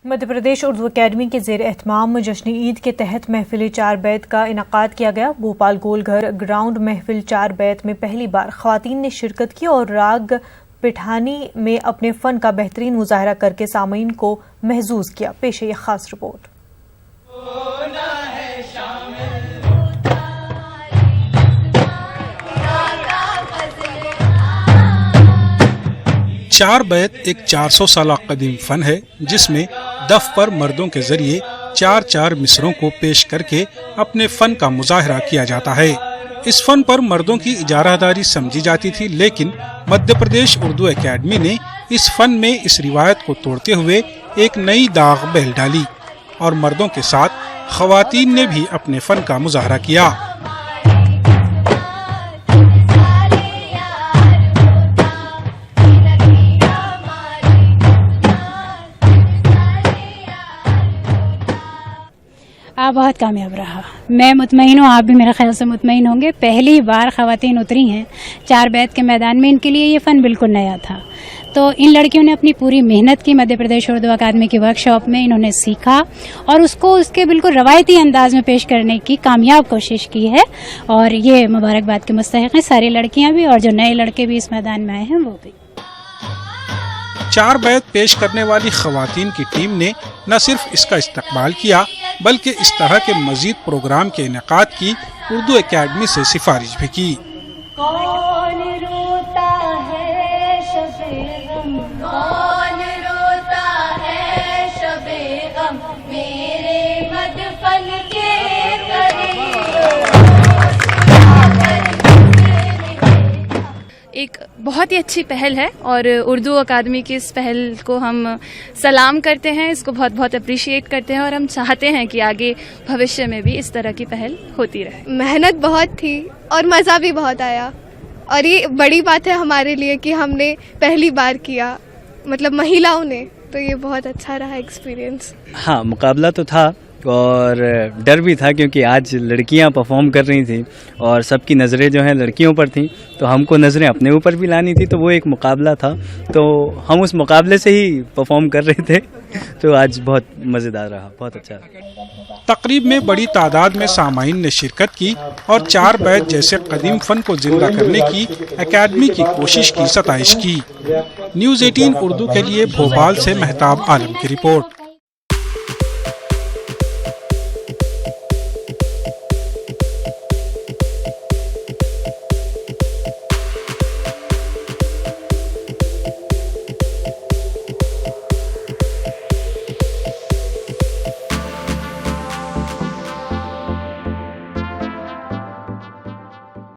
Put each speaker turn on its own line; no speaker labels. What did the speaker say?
Madhya Pradesh Urdu academy के ज़ेर एहतमाम जश्न ईद के तहत महफिल चार बैत का इनकाद किया गया। भोपाल गोलघर ग्राउंड महफिल चार बैत में पहली बार ख़वातीन ने शिरकत की और राग पिठानी में अपने फ़न का बेहतरीन मुजाहरा करके सामीन को महजूज किया। पेश है ये खास रिपोर्ट।
चार बैत एक 400 साल कदीम फन है जिसमें दफ पर मर्दों के जरिए चार चार मिसरों को पेश करके अपने फन का मुजाहरा किया जाता है। इस फन पर मर्दों की इजारादारी समझी जाती थी, लेकिन मध्य प्रदेश उर्दू अकेडमी ने इस फन में इस रिवायत को तोड़ते हुए एक नई दाग बहल डाली और मर्दों के साथ ख़वातीन ने भी अपने फन का मुजाहरा किया।
आप बहुत कामयाब रहा। मैं मुतमईन हूँ, आप भी मेरे ख्याल से मुतमईन होंगे। पहली बार ख़वातीन उतरी हैं चार बैत के मैदान में, इनके लिए ये फ़न बिल्कुल नया था। तो इन लड़कियों ने अपनी पूरी मेहनत की। मध्य प्रदेश उर्दू अकादमी की वर्कशॉप में इन्होंने सीखा और उसको उसके बिल्कुल रवायती अंदाज में पेश करने की कामयाब कोशिश की है और ये मुबारकबाद के मुस्तहिक़ हैं सारी लड़कियाँ भी और जो नए लड़के भी इस मैदान में आए हैं वो भी।
चार बैत पेश करने वाली ख़वातीन की टीम ने न सिर्फ इसका इस्तकबाल किया बल्कि इस तरह के मजीद प्रोग्राम के इनेकाद की उर्दू अकेडमी से सिफारिश भी की।
कौन रोता है शबे गम, कौन रोता है शबे गम, मेरे मदफन के
एक बहुत ही अच्छी पहल है और उर्दू अकादमी की इस पहल को हम सलाम करते हैं, इसको बहुत बहुत अप्रिशिएट करते हैं और हम चाहते हैं कि आगे भविष्य में भी इस तरह की पहल होती रहे।
मेहनत बहुत थी और मज़ा भी बहुत आया और ये बड़ी बात है हमारे लिए कि हमने पहली बार किया, मतलब महिलाओं ने, तो ये बहुत अच्छा रहा एक्सपीरियंस।
हाँ, मुकाबला तो था और डर भी था क्योंकि आज लड़कियां परफॉर्म कर रही थी और सबकी नज़रें जो हैं लड़कियों पर थी, तो हमको नज़रें अपने ऊपर भी लानी थी, तो वो एक मुकाबला था, तो हम उस मुकाबले से ही परफॉर्म कर रहे थे। तो आज बहुत मज़ेदार रहा, बहुत अच्छा।
तकरीब में बड़ी तादाद में सामाईन ने शिरकत की और चार बैत जैसे कदीम फन को जिंदा करने की अकेडमी की कोशिश की सताइश की। न्यूज़ 18 उर्दू के लिए भोपाल से मेहताब आलम की रिपोर्ट।